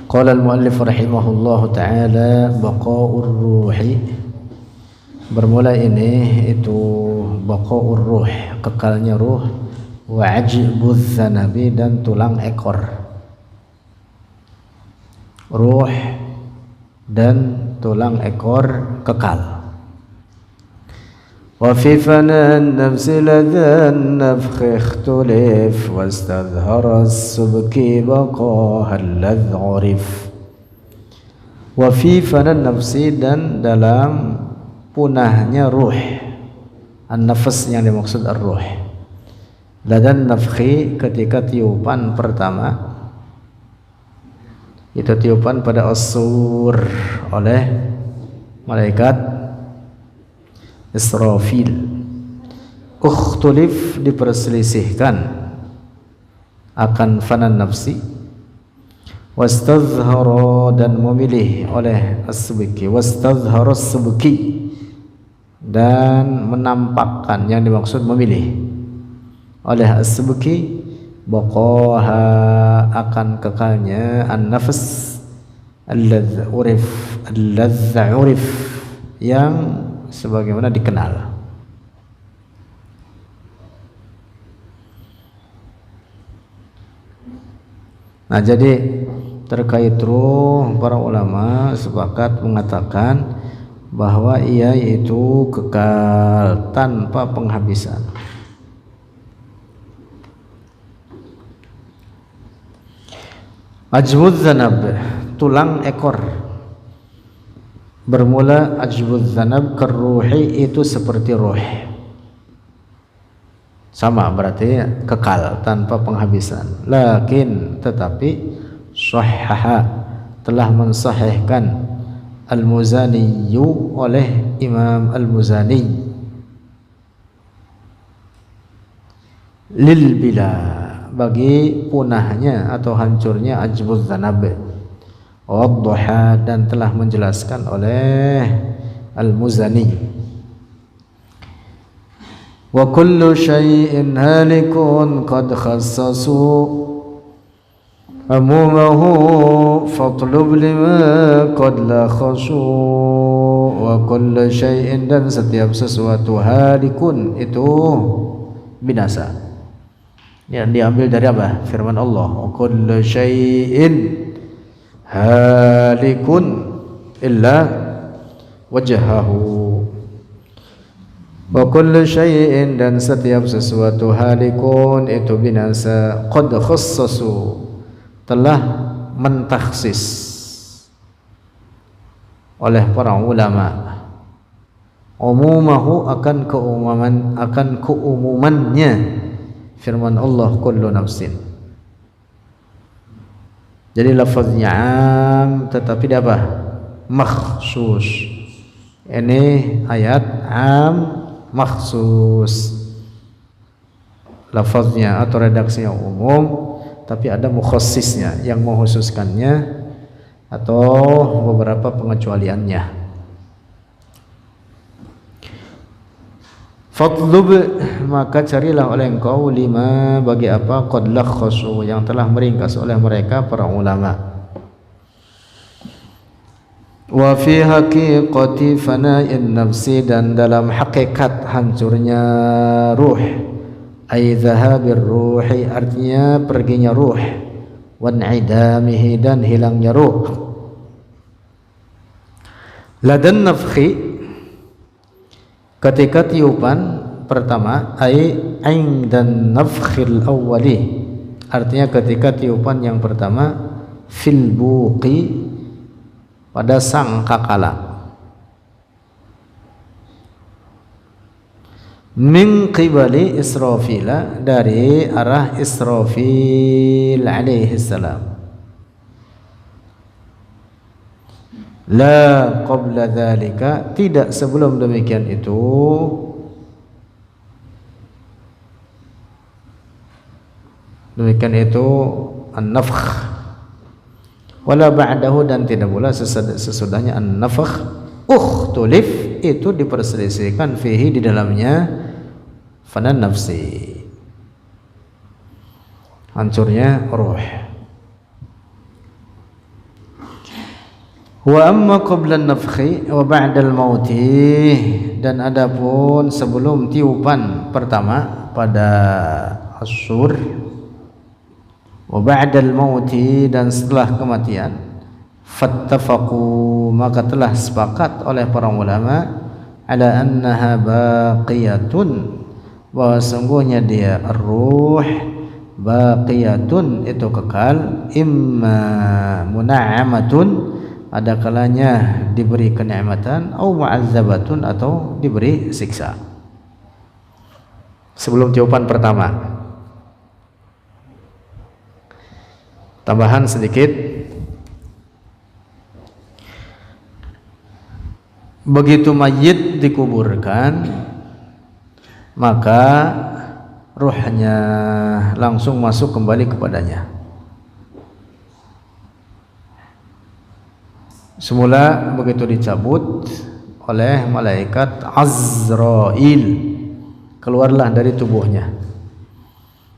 Qala al-muallif rahimahullahu ta'ala baqa'ur ruhi. Bermula ini itu baqa'ur ruh, kekalnya ruh, wa ajbuz zanabi, dan tulang ekor. Ruh dan tulang ekor kekal. Wa fi fanan nafsi ladhan nafkh ikhtulif wastadhara as-subki baqaha alladh urif. Wa fi fanan nafsi, dan dalam punahnya ruh, an-nafs yang dimaksud ar-ruh, ladhan nafkhi, ketika tiupan pertama, itu tiupan pada as-sur oleh malaikat Israfil. Ukhtulif, diperselisihkan akan fanan nafsi. Wastazhara, dan memilih oleh as-subki. Wastazhara as-subki, dan menampakkan, yang dimaksud memilih oleh as-subki, baqaha, akan kekalnya an-nafs alladz urif, yang sebagaimana dikenal. Nah, jadi terkait ruh, para ulama sepakat mengatakan bahwa ia itu kekal tanpa penghabisan. Ajbuz zanab, tulang ekor. Bermula ajbuz zanab keruhi, itu seperti ruh, sama berarti kekal tanpa penghabisan. Lakin, tetapi sahhaha, telah mensahihkan Al-Muzani oleh Imam Al-Muzani lil bila, bagi punahnya atau hancurnya ajbuz zanab, wadduha, dan telah menjelaskan oleh Al-Muzani, wa kullu syai'in halikun qad khassasu amumahu fatlub lima qad la khasu. Wa kullu syai'in, dan setiap sesuatu, halikun, itu binasa. Yang diambil dari apa? Firman Allah, wa kullu syai'in halikun illa wajhahu. Wa kullu syai'in, dan setiap sesuatu, halikun, itu binasa, qad khassasu, telah mentaksis oleh para ulama, umumahu, akan keumumannya firman Allah kullu nafsin. Jadi lafaznya am, tetapi dia apa? Makhsus. Ini ayat am makhsus, lafaznya atau redaksinya umum, tapi ada mukhassisnya, yang mengkhususkannya atau beberapa pengecualiannya. Fatlub, maka carilah oleh engkau, lima, bagi apa, qad lakhasu, yang telah meringkas oleh mereka para ulama. Wa fi haqiqati fana'in nafsi, dan dalam hakikat hancurnya ruh, ay dhahabir ruhi, artinya perginya ruh, wan idamihi, dan hilangnya ruh. Ladan nafkhi, ketika tiupan pertama, ay indan nafkhil awwali, artinya ketika tiupan yang pertama, fil buqi, pada sangkakala, min qibali Israfila, dari arah Israfil alaihi salam, la qabla dzalika, tidak sebelum demikian itu, an-nafkh, wala ba'dahu, dan tidak pula sesudahnya an-nafkh. Ukhtulif, itu diperselisihkan, fihi, di dalamnya, fanan nafsi. hancurnya ruh. Wa amma qabla an-nafkhi wa ba'da al-mauti, dan adapun sebelum tiupan pertama pada as-sur, wa ba'da al-mauti, dan setelah kematian, fattafaqu, maka telah sepakat oleh para ulama, ala annaha baqiyatun, bahwa sungguhnya dia ar-ruh baqiyatun, itu kekal, imma muna'amatun, ada kalanya diberi kenikmatan, atau mu'azzabatun, atau diberi siksa. Sebelum tiupan pertama, tambahan sedikit, begitu mayit dikuburkan, maka ruhnya langsung masuk kembali kepadanya. Semula begitu dicabut oleh malaikat Azrail, keluarlah dari tubuhnya.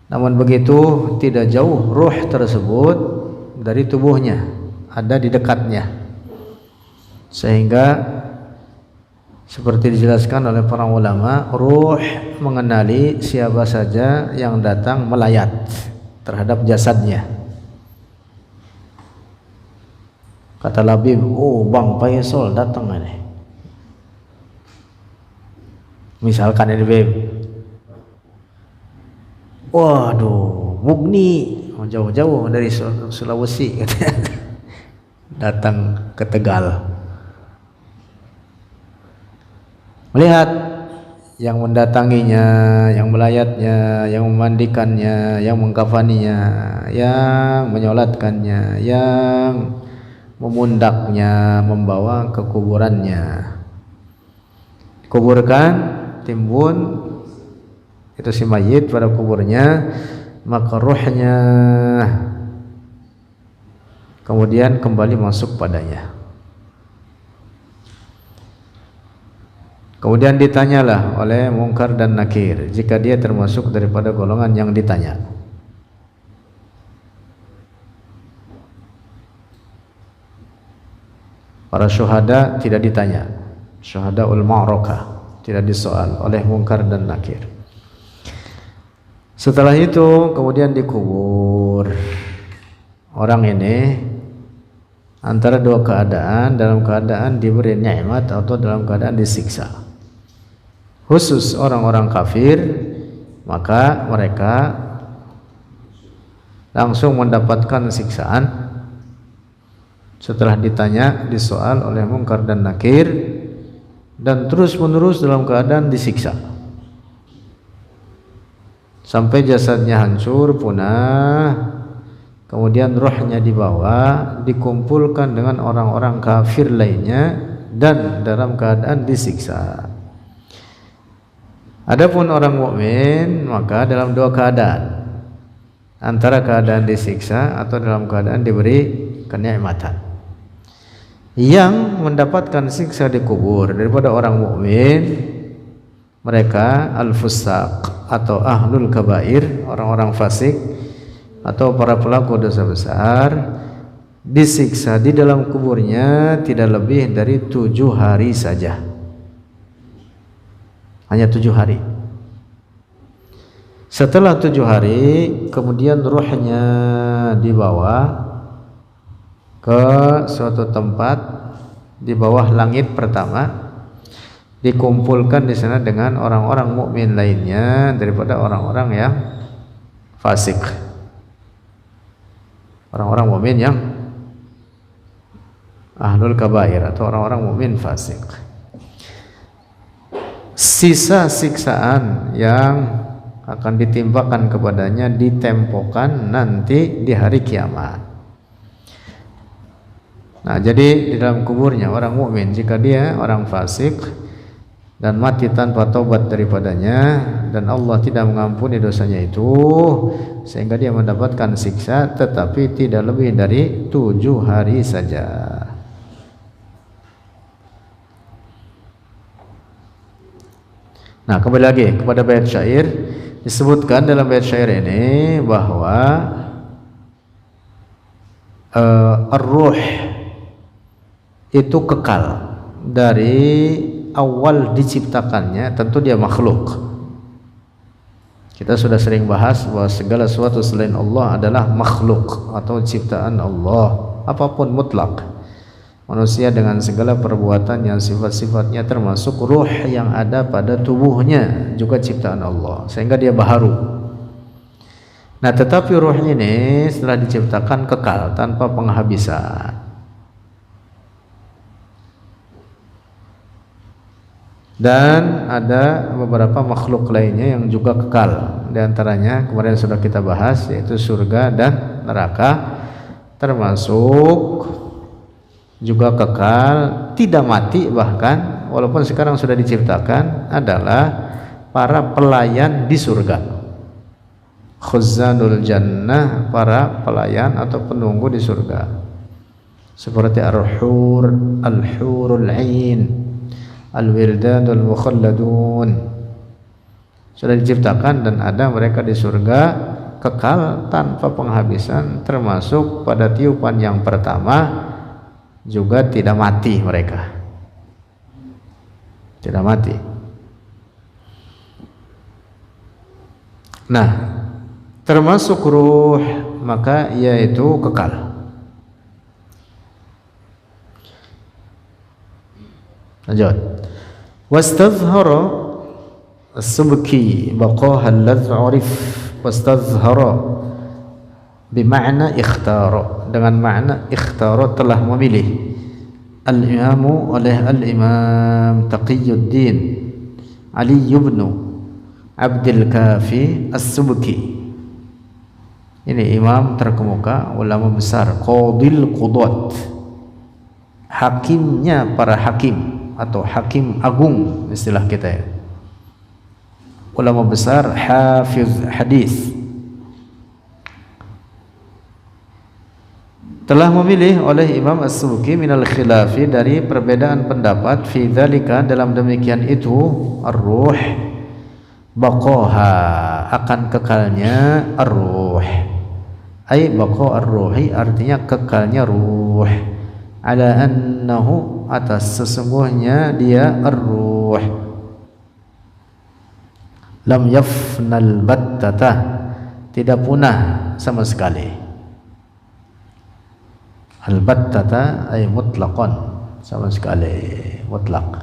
Namun begitu tidak jauh ruh tersebut dari tubuhnya, ada di dekatnya, sehingga seperti dijelaskan oleh para ulama, ruh mengenali siapa saja yang datang melayat terhadap jasadnya. Kata Labib, oh Bang Faisal datang ini, misalkan ini Beb, waduh Mugni jauh-jauh dari Sulawesi datang ke Tegal, melihat yang mendatanginya, yang melayatnya, yang memandikannya, yang mengkafaninya, yang menyolatkannya, yang memundaknya, membawa ke kuburannya. Kuburkan, timbun itu si mayit pada kuburnya, maka ruhnya kemudian kembali masuk padanya. Kemudian ditanyalah oleh Munkar dan Nakir, jika dia termasuk daripada golongan yang ditanya. Para syuhada tidak ditanya, syuhadaul ma'rakah tidak disoal oleh Munkar dan Nakir. Setelah itu kemudian dikubur. Orang ini antara dua keadaan, dalam keadaan diberi nikmat atau dalam keadaan disiksa. Khusus orang-orang kafir, maka mereka langsung mendapatkan siksaan setelah ditanya, disoal oleh Munkar dan Nakir, dan terus menerus dalam keadaan disiksa sampai jasadnya hancur punah. Kemudian rohnya dibawa, dikumpulkan dengan orang-orang kafir lainnya dan dalam keadaan disiksa. Adapun orang mukmin maka dalam dua keadaan, antara keadaan disiksa atau dalam keadaan diberi kenikmatan. Yang mendapatkan siksa di kubur daripada orang mukmin, mereka al-fusaq atau ahlul kabair, orang-orang fasik atau para pelaku dosa besar, disiksa di dalam kuburnya tidak lebih dari 7 hari saja, hanya 7 hari. Setelah 7 hari kemudian ruhnya dibawa ke suatu tempat di bawah langit pertama, dikumpulkan di sana dengan orang-orang mukmin lainnya daripada orang-orang yang fasik, orang-orang mukmin yang ahlul kabair atau orang-orang mukmin fasik. Sisa siksaan yang akan ditimpakan kepadanya ditempokan nanti di hari kiamat. Nah, jadi di dalam kuburnya orang mukmin, jika dia orang fasik dan mati tanpa taubat daripadanya dan Allah tidak mengampuni dosanya itu, sehingga dia mendapatkan siksa, tetapi tidak lebih dari 7 hari saja. Nah, kembali lagi kepada bait syair, Disebutkan dalam bait syair ini bahwa ar-ruh itu kekal dari awal diciptakannya, tentu dia makhluk. Kita sudah sering bahas bahwa segala sesuatu selain Allah adalah makhluk atau ciptaan Allah, apapun mutlak. Manusia dengan segala perbuatannya, sifat-sifatnya, termasuk ruh yang ada pada tubuhnya juga ciptaan Allah, sehingga dia baharu. Nah, tetapi ruh ini setelah diciptakan kekal tanpa penghabisan. Dan ada beberapa makhluk lainnya yang juga kekal. Di antaranya kemarin sudah kita bahas, yaitu surga dan neraka, termasuk juga kekal, tidak mati bahkan walaupun sekarang sudah diciptakan, adalah para pelayan di surga, khuzanul jannah, para pelayan atau penunggu di surga, seperti al-hurul ain, al-wildanul mukhalladun, sudah diciptakan dan ada mereka di surga kekal tanpa penghabisan, termasuk pada tiupan yang pertama juga tidak mati mereka, tidak mati. Nah, termasuk ruh maka yaitu kekal. Lanjut. Wastazhara as-subki baqaha alladh urif, wastazhara bermakna ikhtara, dengan makna ikhtara telah memilih, al-imamu oleh al-imam Taqiyuddin Ali ibn Abdul Kafi as-Subki. Ini imam terkemuka, ulama besar, qadil qudat, hakimnya para hakim atau hakim agung istilah kita ya, ulama besar, hafiz hadis. Telah memilih oleh Imam As-Subki minal khilafi, dari perbedaan pendapat, fi dzalika, dalam demikian itu, ar-ruh, baqaha, akan kekalnya ar-ruh, ay baqa ar-ruhi, artinya kekalnya ruh, ala annahu, atas sesungguhnya dia ar-ruh, lam yafnal battata, tidak punah sama sekali. Al-battata ay mutlaqan, sama sekali mutlak.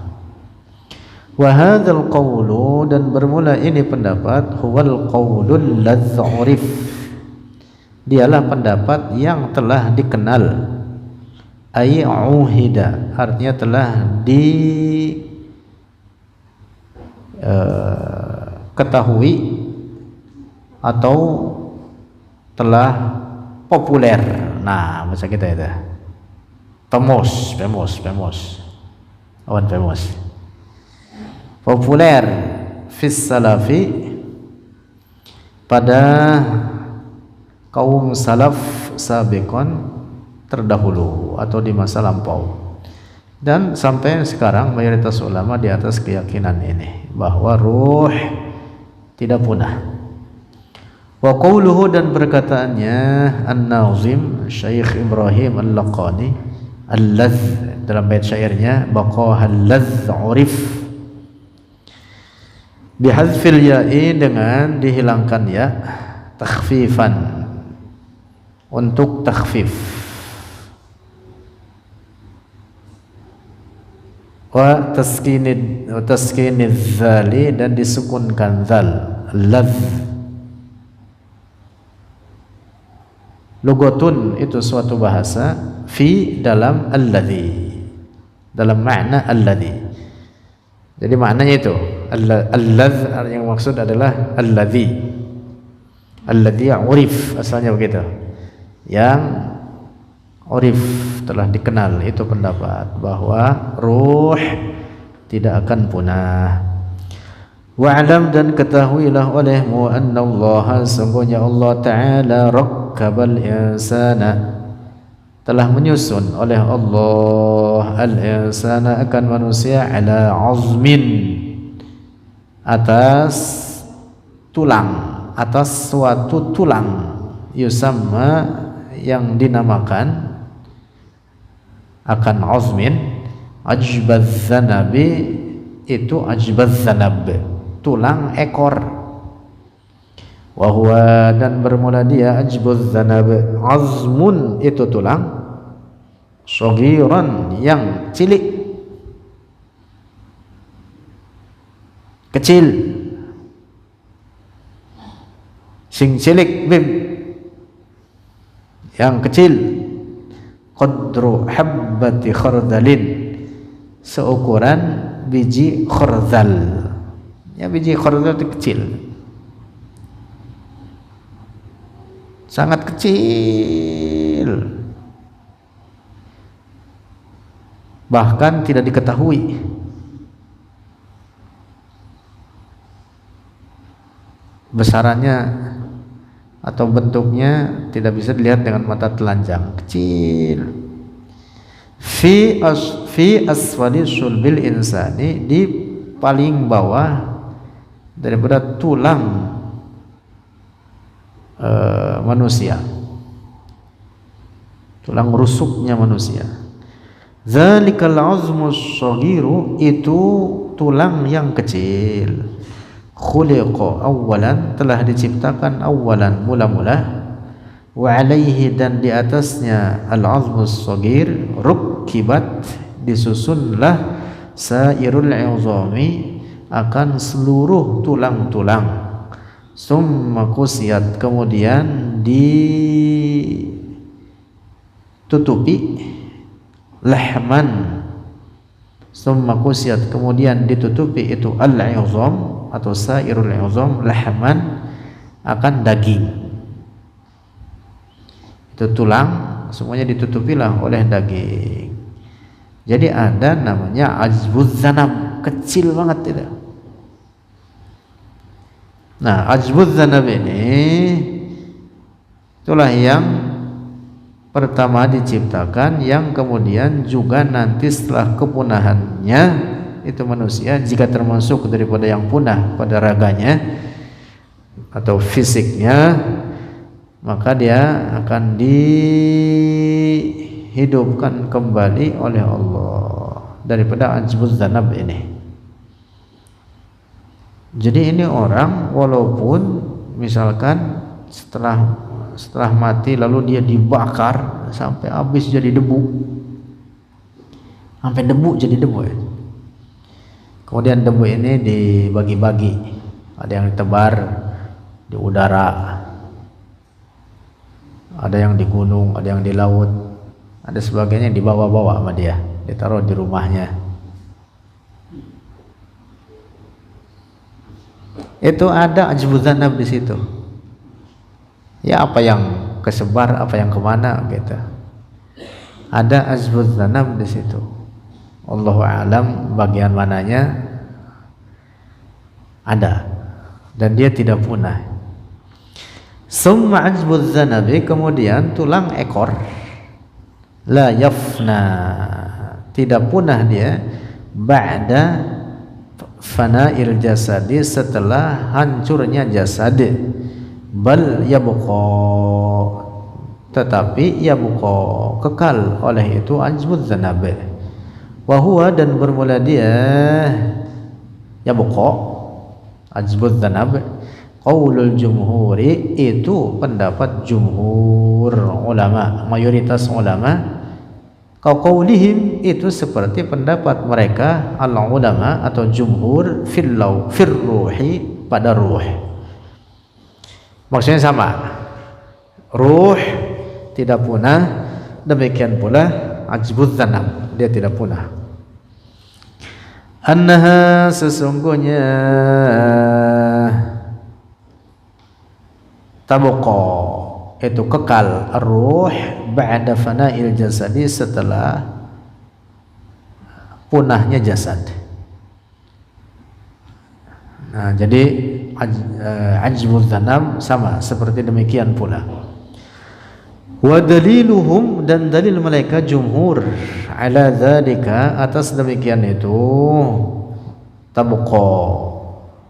Wa hadzal qawlu, dan bermula ini pendapat, huwal qawlul ladz urif, dialah pendapat yang telah dikenal, ay uhida, artinya telah ketahui atau telah populer. Nah, bahasa kita itu famous, awan famous, populer, fis salafi, pada kaum salaf, sabiqon, terdahulu atau di masa lampau, dan sampai sekarang mayoritas ulama di atas keyakinan ini bahwa ruh tidak punah. Wa qawluhu, dan perkataannya An-Nazim Syekh Ibrahim Al-Laqani, al-ladz, dalam bait syairnya, baqaha al-ladz urif, bihadzfil ya'i, dengan dihilangkan ya, takhfifan, untuk takhfif, wa taskinid dzali, dan disukunkan dzal, ladz. Lugatun, itu suatu bahasa, fi, dalam alladhi, dalam makna alladhi. Jadi maknanya itu al-ladz, yang maksud adalah alladhi, alladhi urif, asalnya begitu, yang urif, telah dikenal. Itu pendapat bahwa ruh tidak akan punah. Wa'lam, dan ketahuilah olehmu, anna Allah, sungguhnya Allah Ta'ala, rakkabal insana, telah menyusun oleh Allah al-insana, akan manusia, ala azmin, atas tulang atas suatu tulang, yusamma yang dinamakan akan azmin, ajbaz zanabi itu ajbaz zanab, tulang ekor. Wa huwa dan bermula dia ajbaz zanab, azmun itu tulang, shaghiran yang cilik, kecil, sing cilik bim yang kecil, qadru habbati khardalin seukuran biji khardal. Ya, biji khardal itu kecil, sangat kecil, bahkan tidak diketahui besarannya atau bentuknya, tidak bisa dilihat dengan mata telanjang, kecil. Fi asfali sulbil insani, di paling bawah daripada tulang manusia, tulang rusuknya manusia. Zalikal azmus shaghiru, itu tulang yang kecil. Khuliqa awalan, telah diciptakan awalan, mula-mula. Wa alaihi, dan di atasnya al-azmus shaghir, rukkibat, disusunlah sairul izami, akan seluruh tulang-tulang. Summa kusiyat, kemudian ditutupi, lahman, summa kusiyat, kemudian ditutupi itu al-izam atau sairul izam, lahman, akan daging. Itu tulang semuanya ditutupilah oleh daging. Jadi ada namanya ajbuz zanab, kecil banget itu. Nah, ajbuz zanab ini itulah yang pertama diciptakan, yang kemudian juga nanti setelah kepunahannya itu manusia, jika termasuk daripada yang punah pada raganya atau fisiknya, maka dia akan dihidupkan kembali oleh Allah daripada ajbuz zanab ini. Jadi ini orang walaupun misalkan setelah mati lalu dia dibakar sampai habis jadi debu, sampai debu jadi debu ya. Kemudian debu ini dibagi-bagi, ada yang ditebar di udara, ada yang di gunung, ada yang di laut, ada sebagainya dibawa-bawa sama dia, ditaruh di rumahnya. Itu ada ajbuz zanab di situ. Ya, apa yang kesebar, apa yang kemana gitu. Ada ajbuz zanab di situ. Allahu a'lam bagian mananya ada, dan dia tidak punah. Summa ajbuz zanabi, kemudian tulang ekor, la yafna, tidak punah dia, ba'da fana'il jasadi, setelah hancurnya jasad, bal yabqa, tetapi yabqa, kekal oleh itu ajbuz zanab. Wa huwa, dan bermula dia yabqa ajbuz zanab, qaulul jumhuri, itu pendapat jumhur ulama, mayoritas ulama. Qaulihim, itu seperti pendapat mereka al ulama atau jumhur fir ruhi, pada ruh. Maksudnya sama, ruh tidak punah, demikian pula ajbuz zanab, dia tidak punah. Annaha, sesungguhnya tabqa, itu kekal, ruh ba'da fana'il jasadi, setelah punahnya jasad. Nah, jadi ajbuz zanab sama seperti demikian pula. Wa daliluhum, dan dalil mereka jumhur, ala dzalika, atas demikian itu, tabqa,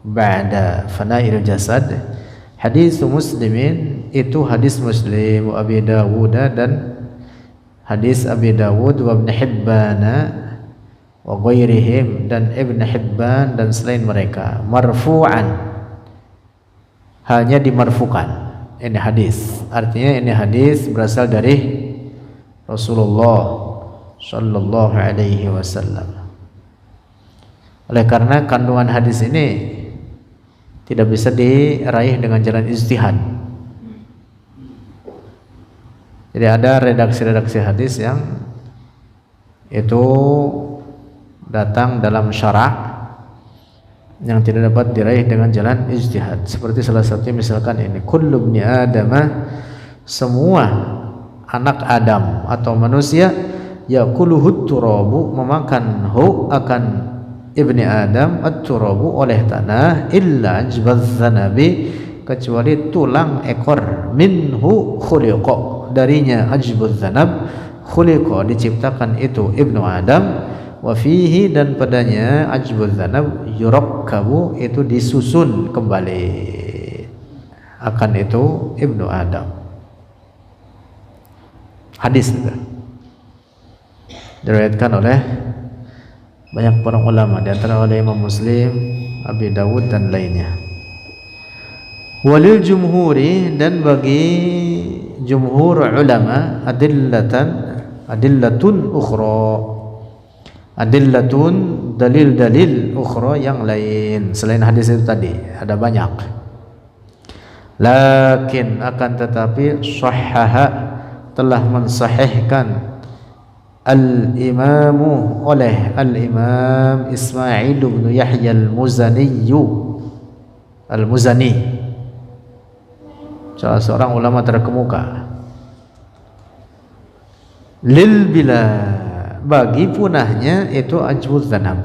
ba'da fana'il jasad. Hadis Muslimin itu hadis Muslim, wa Abi Dawud dan hadis Abi Dawud, wa Ibn Hibban wa ghairihim dan Ibn Hibban dan selain mereka, marfu'an, hanya dimarfukan. Ini hadis, artinya ini hadis berasal dari Rasulullah sallallahu alaihi wasallam. Oleh karena kandungan hadis ini tidak bisa diraih dengan jalan ijtihad. Jadi ada redaksi-redaksi hadis yang itu datang dalam syara' yang tidak dapat diraih dengan jalan ijtihad. Seperti salah satunya misalkan ini, kullu ibni adama, semua anak Adam atau manusia, yakuluhu turabu, memakan akan ibni Adam at-turabu oleh tanah, illa ajbaz zanabi, kecuali tulang ekor, minhu khuliqa, darinya ajbuz zanab, khuliqa diciptakan itu ibnu Adam, wa fihi dan padanya ajbuz zanab yurakkabu itu disusun kembali akan itu ibnu Adam. Hadis itu diriwayatkan oleh banyak para ulama, di antara oleh Imam Muslim, Abi Dawud dan lainnya. Walil jumhuri, dan bagi jumhur ulama, adillatun ukhra, adillatun dalil-dalil ukhra yang lain selain hadis itu tadi, ada banyak. Lakin akan tetapi sahhaha, telah mensahihkan Al-Imamu oleh Al-Imam Ismail bin Yahya Al-Muzani, salah seorang ulama terkemuka. Lil bila, bagi punahnya itu ajwuz zanab,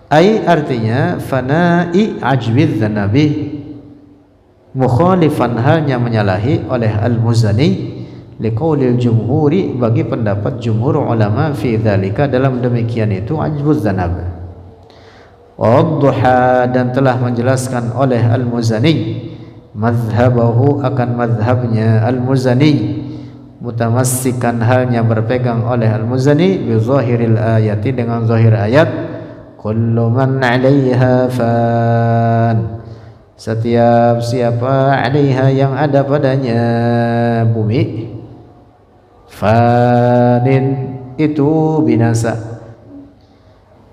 ai artinya fana'i ajwiz zanabi, mukhalifan halnya menyalahi oleh Al-Muzani, liqaulil jumhuri, bagi pendapat jumhur ulama, fi dzalika dalam demikian itu ajbuz zanab. Wadduha, dan telah menjelaskan oleh Al-Muzani mazhabahu, akan mazhabnya Al-Muzani, mutamassikan halnya berpegang oleh Al-Muzani, bi zahiril ayati, dengan zahir ayat, kullu man 'alaiha fan, setiap siapa 'alaiha yang ada padanya bumi, fanin itu binasa.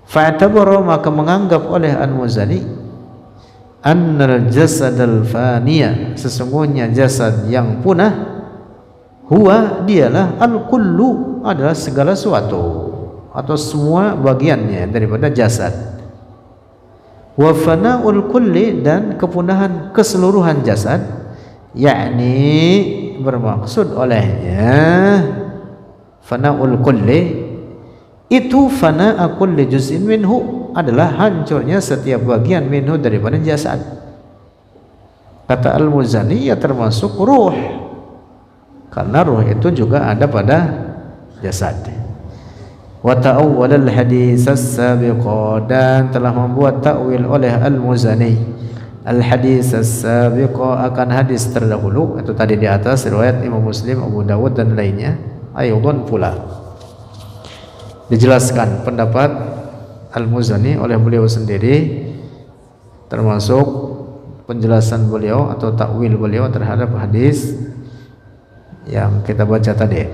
Fa'tabara, maka menganggap oleh Al-Muzani, annal jasadal faniya, sesungguhnya jasad yang punah, huwa dialah al-kullu, adalah segala sesuatu atau semua bagiannya daripada jasad. Wa fana'ul kulli, dan kepunahan keseluruhan jasad, yakni bermaksud olehnya fana'ul kulli itu fana'a kulli juz'in minhu, adalah hancurnya setiap bagian minhu daripada jasad. Kata Al-Muzani, ya termasuk ruh, karena ruh itu juga ada pada jasad. Wa ta'awwalal hadits as-sabiqa, dan telah membuat takwil oleh Al-Muzani al-hadits as-sabiqa, akan hadis terdahulu, itu tadi di atas riwayat Imam Muslim, Abu Dawud dan lainnya. Aydan pula dijelaskan pendapat Al-Muzani oleh beliau sendiri, termasuk penjelasan beliau atau takwil beliau terhadap hadis yang kita baca tadi.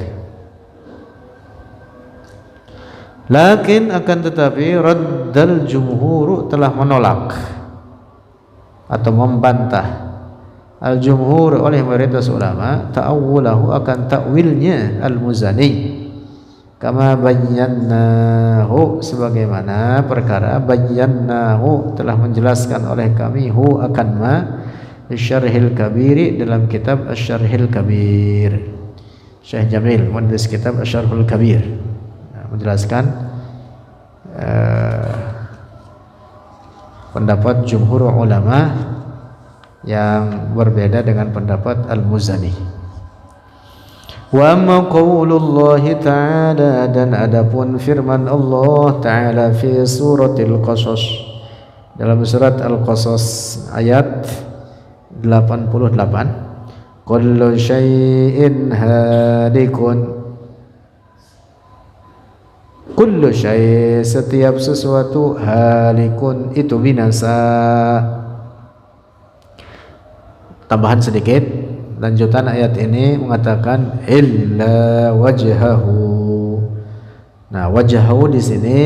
Lakin akan tetapi raddal jumhur, telah menolak atau membantah al-jumhur oleh mayoritas ulama, ta'awulahu, akan takwilnya Al-Muzani, kama bayyanahu, sebagaimana perkara bayyanahu telah menjelaskan oleh kami, hu akan ma, Syarhil Kabiri, dalam kitab Asy-Syarhil Kabir. Syekh Jamil menulis kitab Asy-Syarhul Kabir, menjelaskan pendapat jumhur ulama yang berbeda dengan pendapat Al-Muzani. Wa amma qaulullahi ta'ala, dan adapun firman Allah Ta'ala fi suratil Qasas, dalam surat Al-Qasas ayat 88, kullu syai'in halikun, kullu syai', setiap sesuatu, halikun, itu binasa. Tambahan sedikit, lanjutan ayat ini mengatakan illa wajhahu. Nah, wajhahu di sini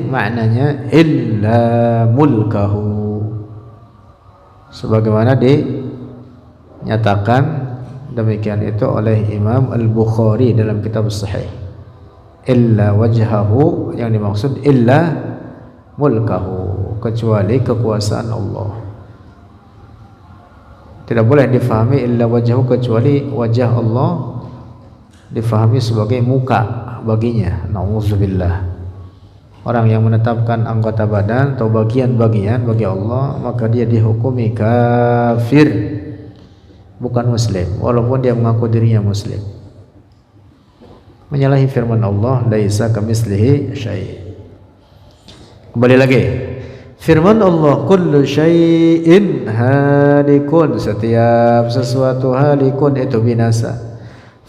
maknanya illa mulkahu, sebagaimana dinyatakan demikian itu oleh Imam Al-Bukhari dalam kitab Sahih. Illa wajhahu, yang dimaksud illa mulkahu, kecuali kekuasaan Allah. Tidak boleh difahami illa wajhahu, kecuali wajah Allah difahami sebagai muka baginya. Nauzubillah. Orang yang menetapkan anggota badan atau bagian-bagian bagi Allah, maka dia dihukumi kafir, bukan muslim, walaupun dia mengaku dirinya muslim. Menyalahi firman Allah, laisa kamitslihi syai'. Kembali lagi, firman Allah, kullu syai'in halikun, setiap sesuatu halikun, itu binasa.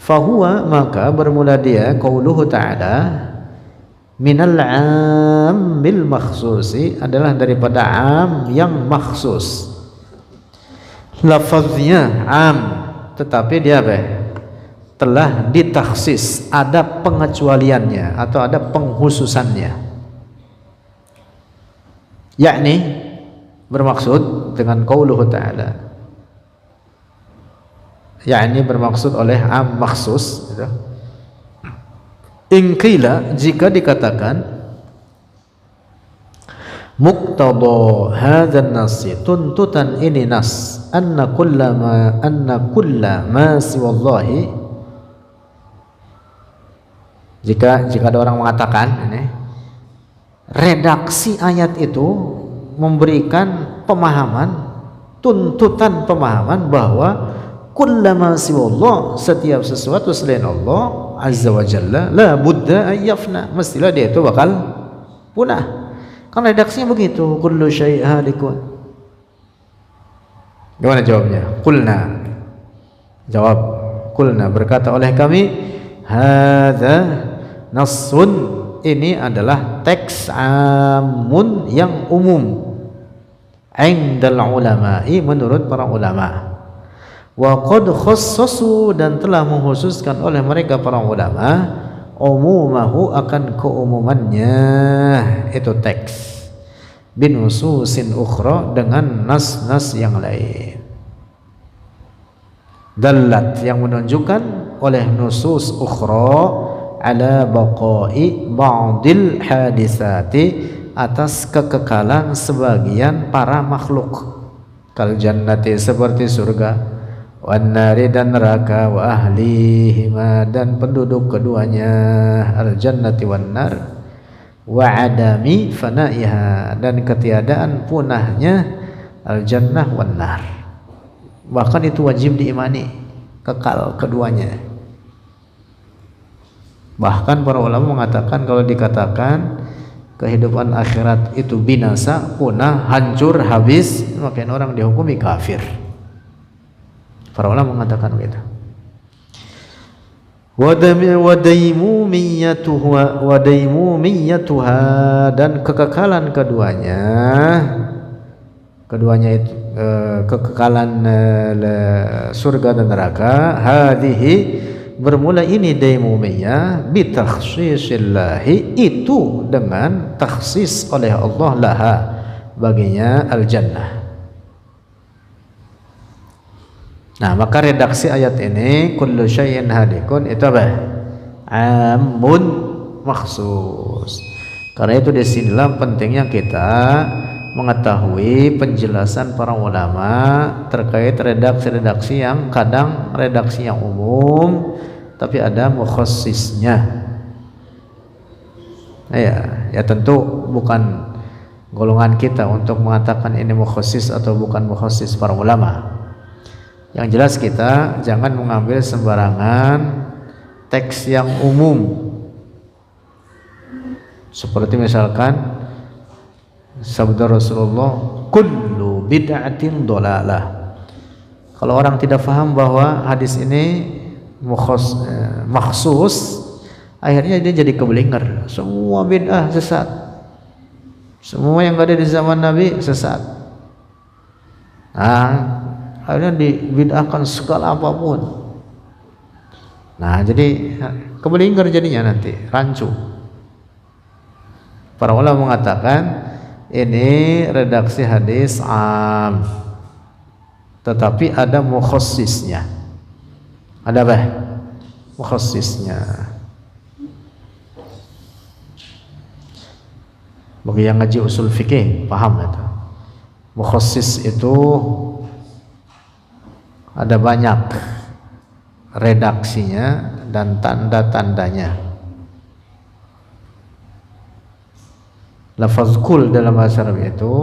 Fahuwa, maka bermula dia, qauluhu ta'ala, minal ammil makhsusi, adalah daripada am yang makhsus. Lafaznya am, tetapi dia apa? Telah ditakhsis, ada pengecualiannya atau ada penghususannya. Yakni bermaksud dengan qauluhu ta'ala, yakni bermaksud oleh am makhsus gitu. In qila, jika dikatakan muqtada hadzal nas, tuntutan ini nas, anna kulla ma siwallahi, jika ada orang mengatakan ini, redaksi ayat itu memberikan pemahaman, tuntutan pemahaman bahwa kullama siwallah, setiap sesuatu selain Allah azza wa jalla, la budda ayyafna, mestilah dia itu bakal punah. Kan redaksinya begitu, kullu syai' halikun. Gimana jawabnya? Qulna, jawab, qulna, berkata oleh kami, hadza nassun, ini adalah teks amun yang umum, indal ulama'i, menurut para ulama. Wa qad khassasu, dan telah mengkhususkan oleh mereka para ulama, umumahu, akan keumumannya itu teks, binususin ukhra, dengan nas-nas yang lain, dallat, yang menunjukkan oleh nusus ukhra, ala baqai ba'dil hadisati, atas kekekalan sebagian para makhluk, kal jannati, seperti surga, wan nari, dan neraka, wa ahlihima, dan penduduk keduanya, al jannati wan nar, wa adami fanaiha, dan ketiadaan punahnya al jannah wan nar. Bahkan itu wajib diimani, kekal keduanya. Bahkan para ulama mengatakan, kalau dikatakan kehidupan akhirat itu binasa, punah, hancur, habis, maka orang dihukumi kafir. Para ulama mengatakan begitu. Wadaimumiyatuha, dan kekekalan keduanya itu kekekalan surga dan neraka, hadhihi, bermula ini daimumiyah, bitakhsisillahi, itu dengan takhsis oleh Allah, laha, baginya al-jannah. Nah, maka redaksi ayat ini, kullu syai'in halikun, itu apa? Amun makhsus. Karena itu disinilah pentingnya kita mengetahui penjelasan para ulama terkait redaksi-redaksi yang kadang redaksi yang umum tapi ada mukhassisnya. Ya tentu bukan golongan kita untuk mengatakan ini mukhassis atau bukan mukhassis para ulama. Yang jelas kita jangan mengambil sembarangan teks yang umum, seperti misalkan sabda Rasulullah, kullu bid'atin dolalah. Kalau orang tidak paham bahwa hadis ini maksus, akhirnya dia jadi keblinger. Semua bid'ah sesat, semua yang ada di zaman Nabi sesat. Nah, akhirnya dibid'ahkan segala apapun. Nah, jadi keblinger jadinya, nanti rancu. Para ulama mengatakan ini redaksi hadis am, tetapi ada mukhassisnya. Ada apa? Mukhassisnya. Bagi yang ngaji usul fikih paham itu. Mukhassis itu ada banyak redaksinya dan tanda-tandanya. Lafaz kul dalam bahasa Arab itu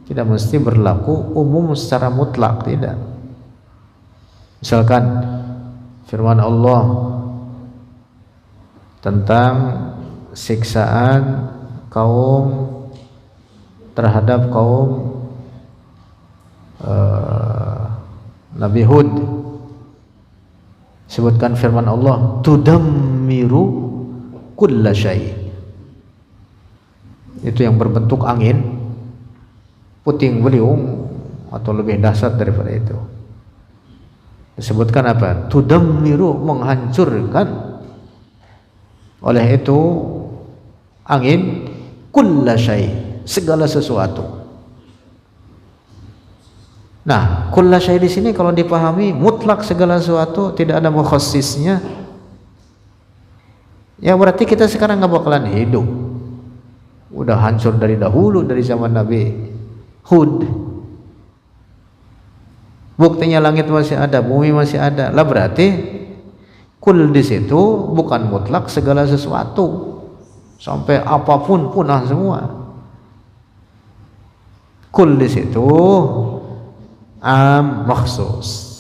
tidak mesti berlaku umum secara mutlak, tidak. Misalkan firman Allah tentang siksaan kaum terhadap kaum Nabi Hud, sebutkan firman Allah, tudammiru kulla syai'. Itu yang berbentuk angin, puting beliung atau lebih dahsyat daripada itu. Disebutkan apa? Tudammiru, menghancurkan. Oleh itu angin kulla syai', segala sesuatu. Nah, kulla syai' di sini kalau dipahami mutlak segala sesuatu, tidak ada mukhassisnya, ya berarti kita sekarang nggak bakalan hidup. Udah hancur dari dahulu, dari zaman Nabi Hud. Buktinya langit masih ada, bumi masih ada. Lah berarti kul di situ bukan mutlak segala sesuatu, sampai apapun punah semua. Kul di situ am maksus.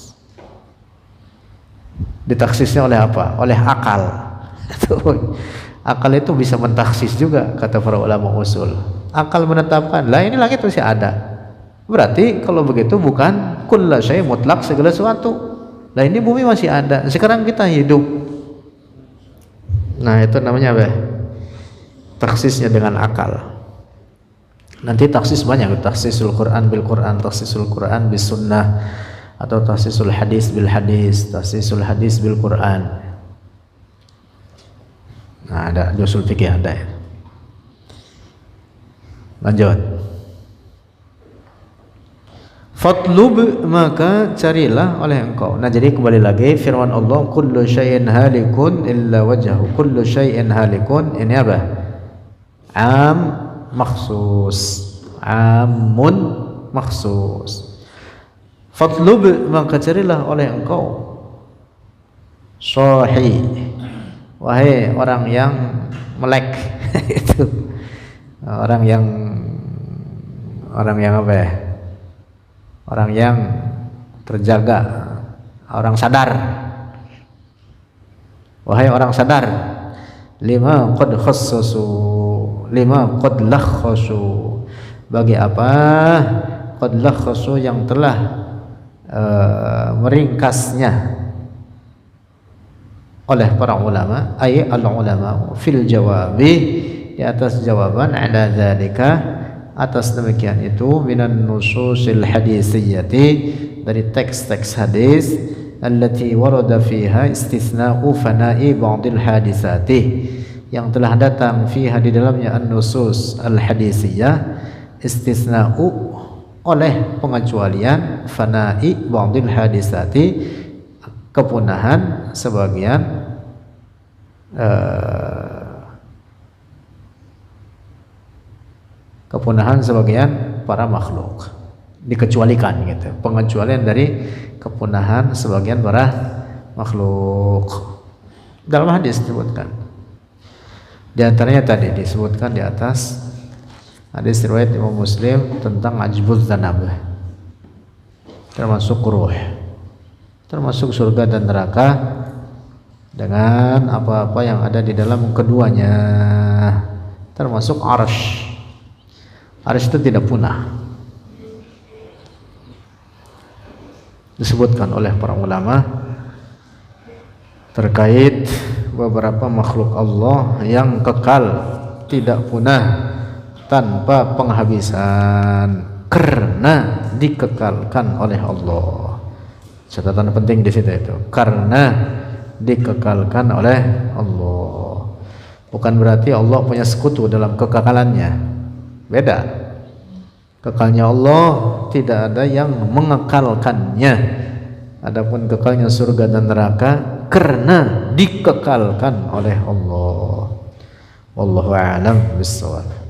Ditaksisnya oleh apa? Oleh akal. Akal itu bisa mentaksis juga, kata para ulama usul. Akal menetapkan, lah ini langit masih ada. Berarti kalau begitu bukan kulla syai' mutlak segala sesuatu. Lah ini bumi masih ada. Sekarang kita hidup. Nah, itu namanya apa? Taksisnya dengan akal. Nanti taksis banyak, taksisul Quran bil Quran, taksisul Quran bis sunnah, atau taksisul hadis bil hadis, taksisul hadis bil Quran. Nah, ada di usul fikih ada ya. Lanjut. Fatlub, maka carilah oleh engkau. Nah, jadi kembali lagi firman Allah, kullu syai'in halikun illa wajhahu. Kullu syai'in halikun, ini apa? Am maksus, amun maksus. Fatlub, maka carilah oleh engkau. Sahih, wahai orang yang melek. Itu orang yang apa ya? Orang yang terjaga, orang sadar. Wahai orang sadar, lima qad khassasu, lima qad lakhasu, bagi apa qad lakhasu yang telah meringkasnya oleh para ulama, ay al ulama fil jawabi, di atas jawaban, ada dzalika, atas demikian itu, minan nususil hadisiyyati, dari teks-teks hadis, allati warada fiha istithna'u fana'i ba'dil hadisati, yang telah datang fiha di dalamnya an-nusus al-hadisiyyah, istithna'u, oleh pengecualian, fana'i ba'dil hadisati, kepunahan sebagian para makhluk, dikecualikan gitu, pengecualian dari kepunahan sebagian para makhluk. Dalam hadis disebutkan, di antaranya tadi disebutkan di atas hadis riwayat Imam Muslim tentang ajbuz zanab, termasuk ruh, termasuk surga dan neraka dengan apa-apa yang ada di dalam keduanya, termasuk arsy. Arsy itu tidak punah. Disebutkan oleh para ulama terkait beberapa makhluk Allah yang kekal, tidak punah, tanpa penghabisan, karena dikekalkan oleh Allah. Catatan penting di situ itu, karena dikekalkan oleh Allah. Bukan berarti Allah punya sekutu dalam kekekalannya. Beda. Kekalnya Allah tidak ada yang mengekalkannya. Adapun kekalnya surga dan neraka karena dikekalkan oleh Allah. Wallahu a'lam bishawab.